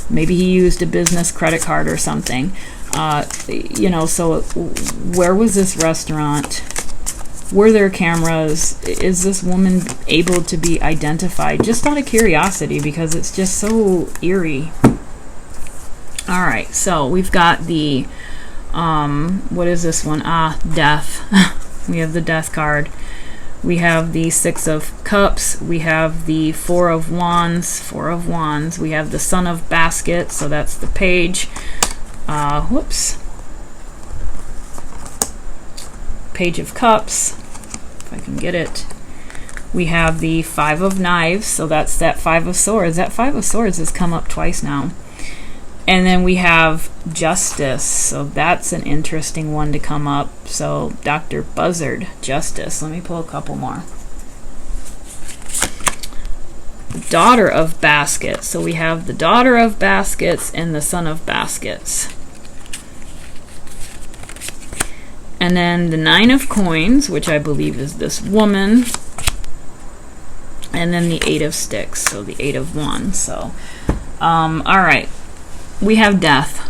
Maybe he used a business credit card or something. So where was this restaurant? Were there cameras? Is this woman able to be identified? Just out of curiosity, because it's just so eerie. All right, so we've got the what is this one? Death. We have the death card. We have the 6 of Cups. We have the 4 of Wands. 4 of Wands. We have the Son of Baskets. So that's the page. Page of Cups. If I can get it. We have the 5 of Knives. So that's that 5 of Swords. That 5 of Swords has come up twice now. And then we have Justice, so that's an interesting one to come up. So Dr. Buzzard, Justice. Let me pull a couple more. Daughter of Baskets. So we have the Daughter of Baskets and the Son of Baskets. And then the 9 of Coins, which I believe is this woman. And then the 8 of Sticks, so the 8 of Wands. So, all right. We have Death.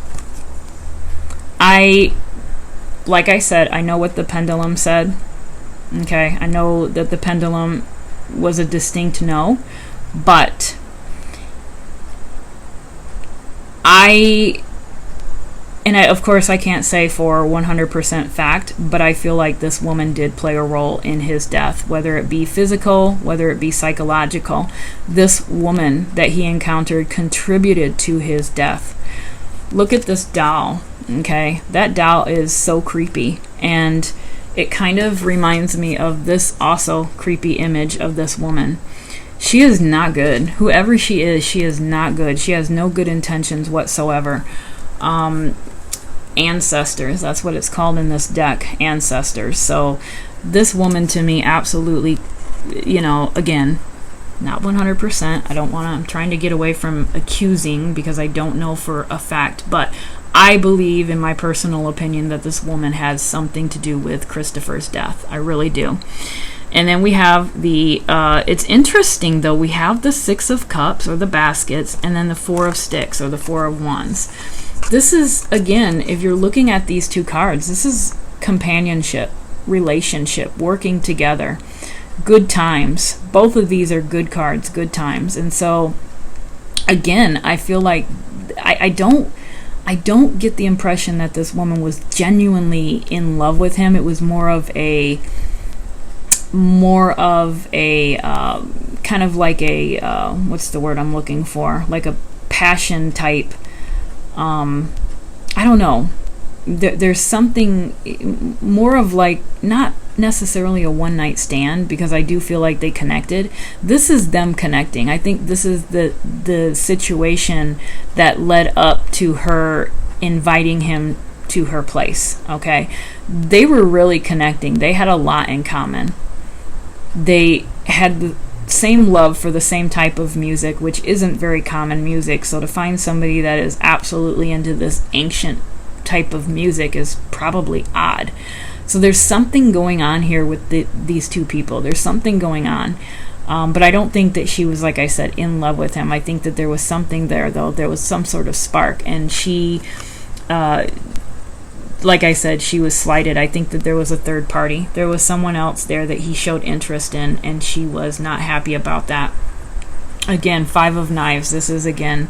Like I said, I know what the pendulum said. Okay, I know that the pendulum was a distinct no, but of course I can't say for 100% fact, but I feel like this woman did play a role in his death, whether it be physical, whether it be psychological. This woman that he encountered contributed to his death. Look at this doll, okay? That doll is so creepy, and it kind of reminds me of this also creepy image of this woman. She is not good. Whoever she is not good. She has no good intentions whatsoever. Ancestors, that's what it's called in this deck, Ancestors. So this woman to me absolutely, again, not 100%. I'm trying to get away from accusing, because I don't know for a fact, but I believe, in my personal opinion, that this woman has something to do with Christopher's death. I really do. And then we have the, it's interesting though, we have the 6 of Cups, or the Baskets, and then the 4 of Sticks, or the 4 of Wands. This is, again, if you're looking at these two cards, this is companionship, relationship, working together, good times. Both of these are good cards, good times. And so, again, I feel like I don't get the impression that this woman was genuinely in love with him. It was more of a kind of like a what's the word I'm looking for? Like a passion type. I don't know. There's something more of like, not necessarily a one-night stand, because I do feel like they connected. This is them connecting. I think this is the situation that led up to her inviting him to her place. Okay, they were really connecting. They had a lot in common. They had the same love for the same type of music, which isn't very common music. So to find somebody that is absolutely into this ancient type of music is probably odd. So there's something going on here with these two people. There's something going on. But I don't think that she was, like I said, in love with him. I think that there was something there, though. There was some sort of spark. And she, like I said, she was slighted. I think that there was a third party. There was someone else there that he showed interest in, and she was not happy about that. Again, 5 of Knives. This is, again,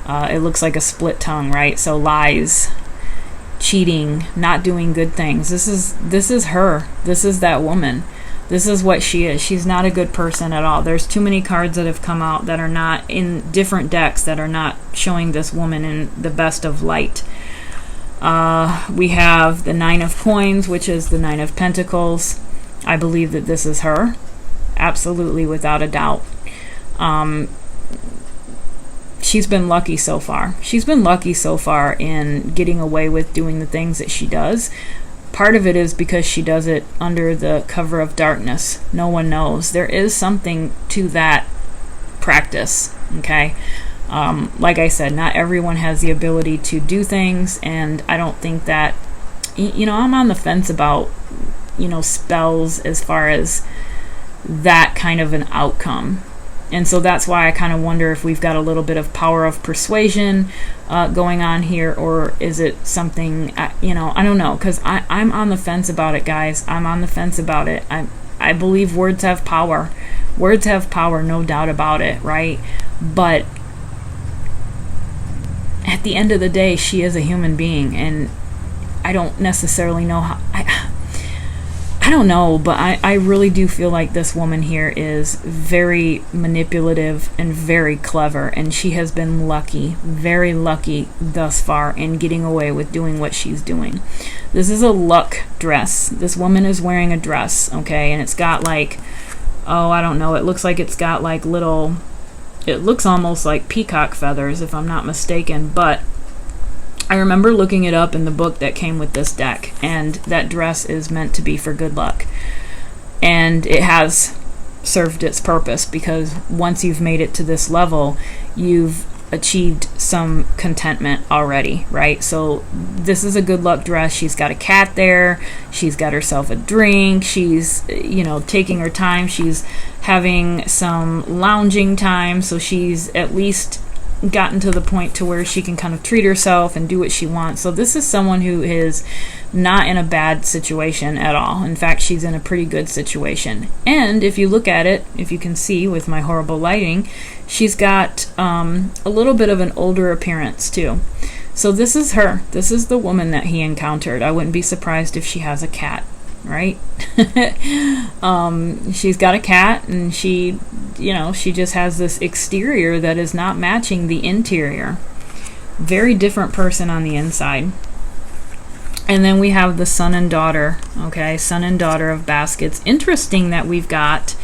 it looks like a split tongue, right? So lies, cheating, not doing good things. This is her. This is that woman. This is what she is. She's not a good person at all. There's too many cards that have come out that are not in different decks that are not showing this woman in the best of light. We have the Nine of Coins, which is the Nine of Pentacles. I believe that this is her. Absolutely, without a doubt. She's been lucky so far. She's been lucky so far in getting away with doing the things that she does. Part of it is because she does it under the cover of darkness. No one knows. There is something to that practice, okay? Like I said, not everyone has the ability to do things, and I don't think that, I'm on the fence about, spells as far as that kind of an outcome. And so that's why I kind of wonder if we've got a little bit of power of persuasion going on here, or is it something, I don't know, because I'm on the fence about it, guys. I'm on the fence about it. I believe words have power. Words have power, no doubt about it, right? But at the end of the day, she is a human being, and I don't necessarily know how... I don't know, but I really do feel like this woman here is very manipulative and very clever, and she has been lucky, very lucky thus far in getting away with doing what she's doing. This is a luck dress. This woman is wearing a dress, okay, and it's got like, I don't know, it looks like it's got like little, it looks almost like peacock feathers if I'm not mistaken, but I remember looking it up in the book that came with this deck, and that dress is meant to be for good luck. And it has served its purpose, because once you've made it to this level, you've achieved some contentment already, right? So this is a good luck dress. She's got a cat there. She's got herself a drink. She's, taking her time. She's having some lounging time, so she's at least gotten to the point to where she can kind of treat herself and do what she wants. So this is someone who is not in a bad situation at all. In fact, she's in a pretty good situation. And if you look at it, if you can see with my horrible lighting, she's got a little bit of an older appearance too. So this is her. This is the woman that he encountered. I wouldn't be surprised if she has a cat, right? She's got a cat, and she just has this exterior that is not matching the interior. Very different person on the inside. And then we have the son and daughter, okay? Son and daughter of baskets. Interesting that we've got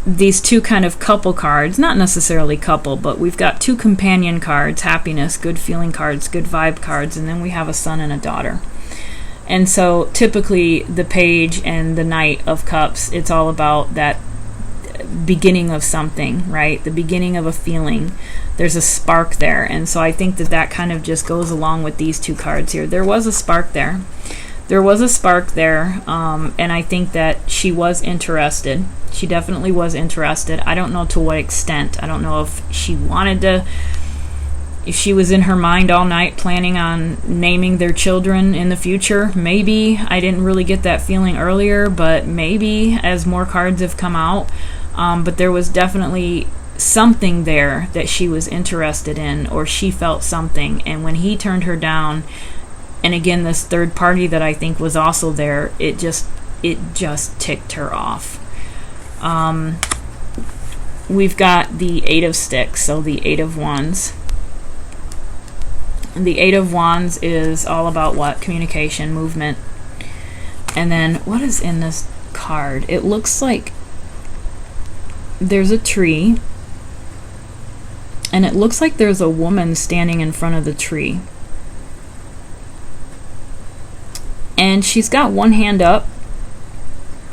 these two kind of couple cards, not necessarily couple, but we've got two companion cards, happiness, good feeling cards, good vibe cards, and then we have a son and a daughter. And so typically the page and the Knight of Cups, it's all about that beginning of something, right? The beginning of a feeling. There's a spark there. And so I think that kind of just goes along with these two cards here. There was a spark there. There was a spark there, and I think that she was interested. She definitely was interested. I don't know to what extent. I don't know if she wanted to, if she was in her mind all night planning on naming their children in the future. Maybe. I didn't really get that feeling earlier, but maybe as more cards have come out. But there was definitely something there that she was interested in, or she felt something. And when he turned her down, and again, this third party that I think was also there, it just ticked her off. We've got the Eight of Sticks, so the Eight of Wands. The Eight of Wands is all about what? Communication, movement. And then what is in this card? It looks like there's a tree, and it looks like there's a woman standing in front of the tree. And she's got one hand up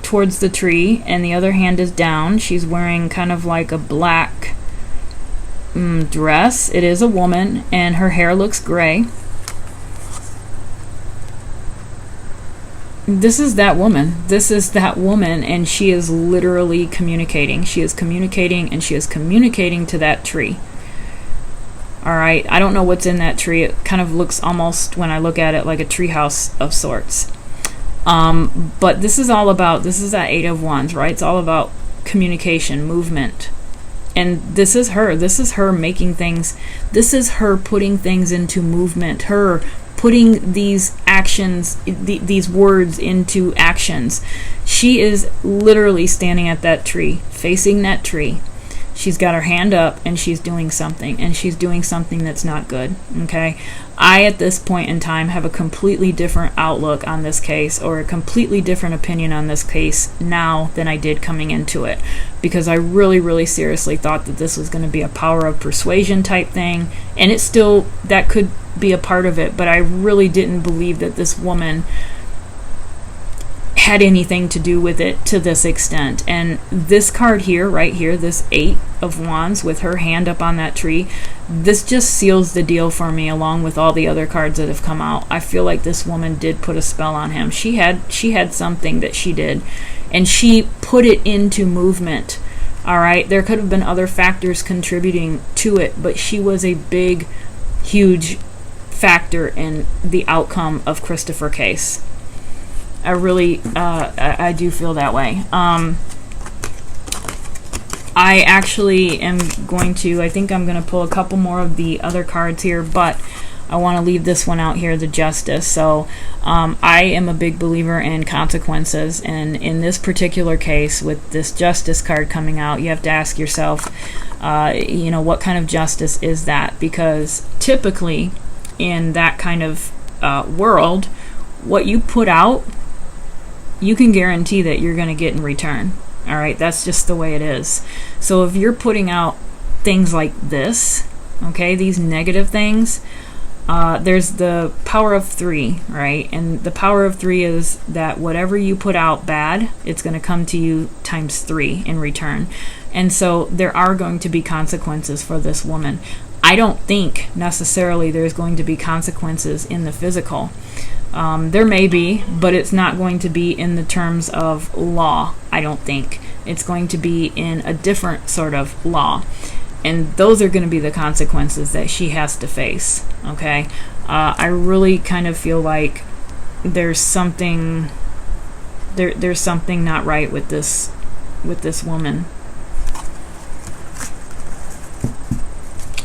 towards the tree, and the other hand is down. She's wearing kind of like a black dress. It is a woman, and her hair looks gray. This is that woman. This is that woman, and she is literally communicating. She is communicating, and she is communicating to that tree. All right, I don't know what's in that tree. It kind of looks almost, when I look at it, like a treehouse of sorts. But this is all about, this is that Eight of Wands, right? It's all about communication, movement. And this is her. This is her making things, this is her putting things into movement, her putting these actions, these words into actions. She is literally standing at that tree, facing that tree. She's got her hand up and she's doing something, and she's doing something that's not good. Okay, I at this point in time have a completely different outlook on this case, or a completely different opinion on this case now than I did coming into it, because I really seriously thought that this was going to be a power of persuasion type thing, and it still, that could be a part of it, but I really didn't believe that this woman had anything to do with it to this extent. And this card here, right here, this 8 of Wands with her hand up on that tree, this just seals the deal for me, along with all the other cards that have come out. I feel like this woman did put a spell on him. She had something that she did, and she put it into movement. All right, there could have been other factors contributing to it, but she was a big, huge factor in the outcome of Christopher case. I really, I do feel that way. I actually am going to, I think I'm going to pull a couple more of the other cards here, but I want to leave this one out here, the Justice. So I am a big believer in consequences, and in this particular case, with this Justice card coming out, you have to ask yourself, you know, what kind of justice is that? Because typically in that kind of world, what you put out, you can guarantee that you're going to get in return. All right, that's just the way it is. So if you're putting out things like this, okay, these negative things, there's the power of 3, right? And the power of 3 is that whatever you put out bad, it's going to come to you times 3 in return. And so there are going to be consequences for this woman. I don't think necessarily there's going to be consequences in the physical. There may be, but it's not going to be in the terms of law, I don't think. It's going to be in a different sort of law. And those are going to be the consequences that she has to face, okay? I really kind of feel like there's something there's something not right with this woman.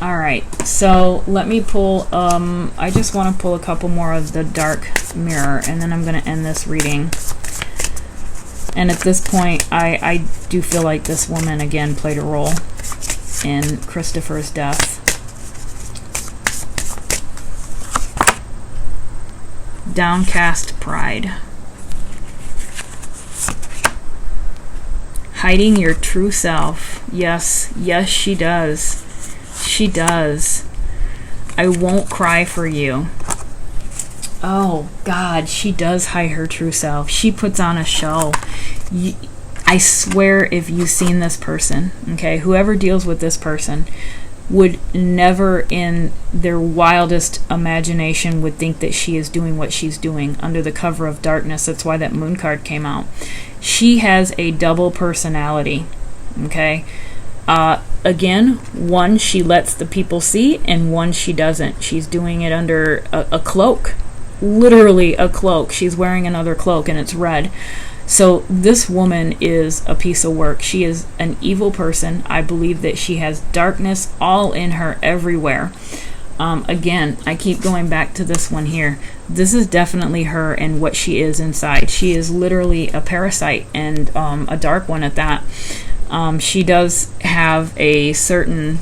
All right, so let me pull, I just want to pull a couple more of the Dark Mirror, and then I'm going to end this reading. And at this point, I do feel like this woman, again, played a role in Christopher's death. Downcast Pride. Hiding your true self. Yes, she does. She does. I won't cry for you. Oh, God, she does hide her true self. She puts on a show. I swear, if you've seen this person, okay, whoever deals with this person would never in their wildest imagination would think that she is doing what she's doing under the cover of darkness. That's why that Moon card came out. She has a double personality, okay? Again, one she lets the people see, and one she doesn't. She's doing it under a cloak. Literally a cloak. She's wearing another cloak, and it's red. So this woman is a piece of work. She is an evil person. I believe that she has darkness all in her everywhere. Again, I keep going back to this one here. This is definitely her and what she is inside. She is literally a parasite, and a dark one at that. She does have a certain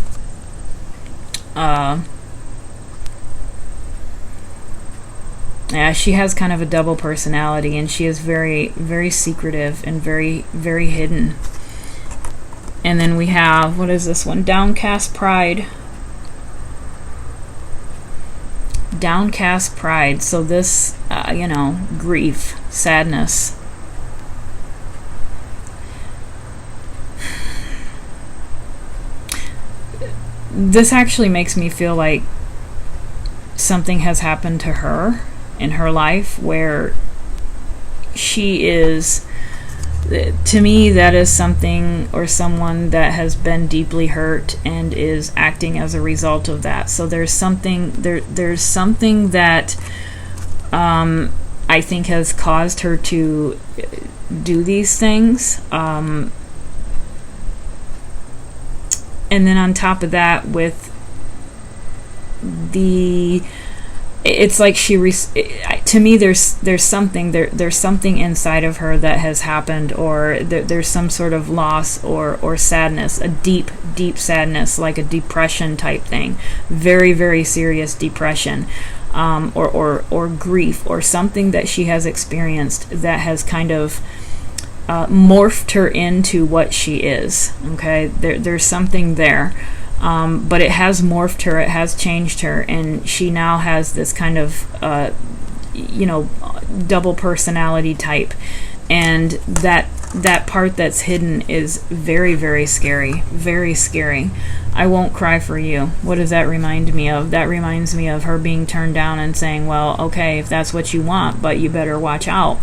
she has kind of a double personality, and she is very, very secretive and very, very hidden. And then we have, what is this one? Downcast Pride. Downcast Pride. So this, you know, grief, sadness. This actually makes me feel like something has happened to her in her life where she is, to me, that is something or someone that has been deeply hurt and is acting as a result of that. So there's something there's something that I think has caused her to do these things. And then on top of that, with the it's like to me there's something there's something inside of her that has happened, or there's some sort of loss or sadness, a deep sadness, like a depression type thing, very, very serious depression, or grief, or something that she has experienced that has kind of morphed her into what she is. Okay, there's something there. But it has morphed her, it has changed her, and she now has this kind of, double personality type. And that part that's hidden is very, very scary, very scary. I won't cry for you. What does that remind me of? That reminds me of her being turned down and saying, well, okay, if that's what you want, but you better watch out.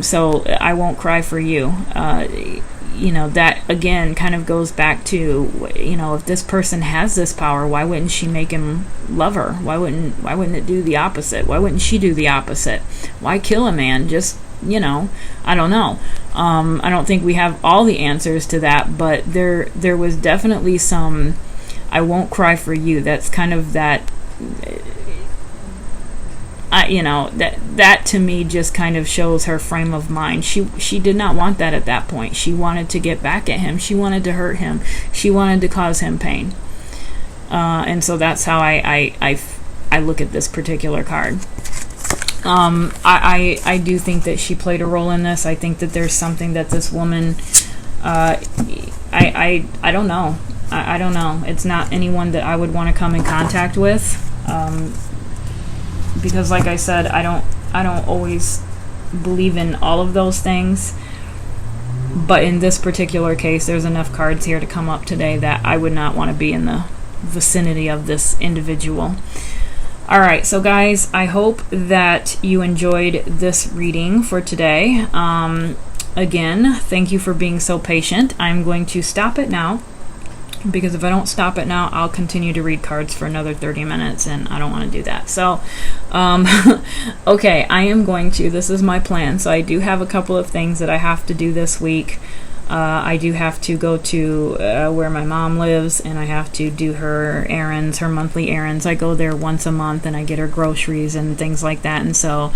So I won't cry for you. That again kind of goes back to, if this person has this power, why wouldn't she make him love her? Why wouldn't it do the opposite? Why wouldn't she do the opposite? Why kill a man? Just, I don't know. I don't think we have all the answers to that, but there was definitely some, I won't cry for you. That's kind of that, that to me just kind of shows her frame of mind. She did not want that at that point. She wanted to get back at him. She wanted to hurt him. She wanted to cause him pain. And so that's how I look at this particular card. I do think that she played a role in this. I think that there's something that this woman, I don't know. I don't know. It's not anyone that I would want to come in contact with. Because like I said, I don't always believe in all of those things, but in this particular case, there's enough cards here to come up today that I would not want to be in the vicinity of this individual. All right, so guys, I hope that you enjoyed this reading for today. Again, thank you for being so patient. I'm going to stop it now, because if I don't stop it now, I'll continue to read cards for another 30 minutes, and I don't want to do that. So, okay, I am going to, this is my plan. So I do have a couple of things that I have to do this week. I do have to go to where my mom lives, and I have to do her errands, her monthly errands. I go there once a month, and I get her groceries and things like that, and so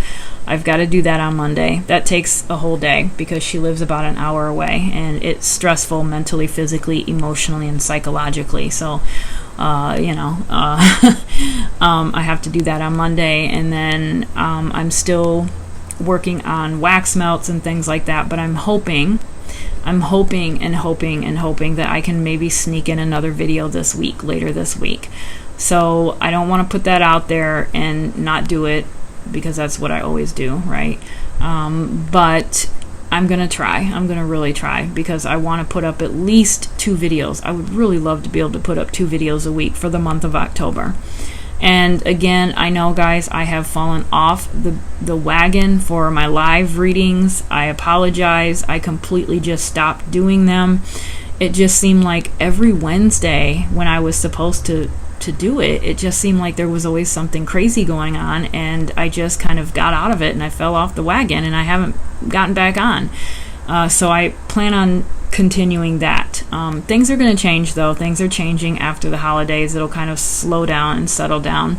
I've got to do that on Monday. That takes a whole day because she lives about an hour away, and it's stressful mentally, physically, emotionally, and psychologically. So, I have to do that on Monday, and then I'm still working on wax melts and things like that, but I'm hoping that I can maybe sneak in another video later this week. So I don't want to put that out there and not do it, because that's what I always do, right? But I'm going to try. I'm going to really try, because I want to put up at least 2 videos. I would really love to be able to put up 2 videos a week for the month of October. And again, I know, guys, I have fallen off the wagon for my live readings. I apologize. I completely just stopped doing them. It just seemed like every Wednesday when I was supposed to do it, it just seemed like there was always something crazy going on, and I just kind of got out of it, and I fell off the wagon, and I haven't gotten back on. So I plan on continuing that. Things are going to change, though. Things are changing after the holidays. It'll kind of slow down and settle down.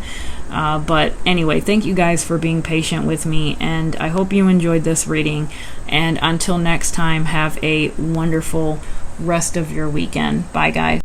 But anyway, thank you guys for being patient with me, and I hope you enjoyed this reading. And until next time, have a wonderful rest of your weekend. Bye, guys.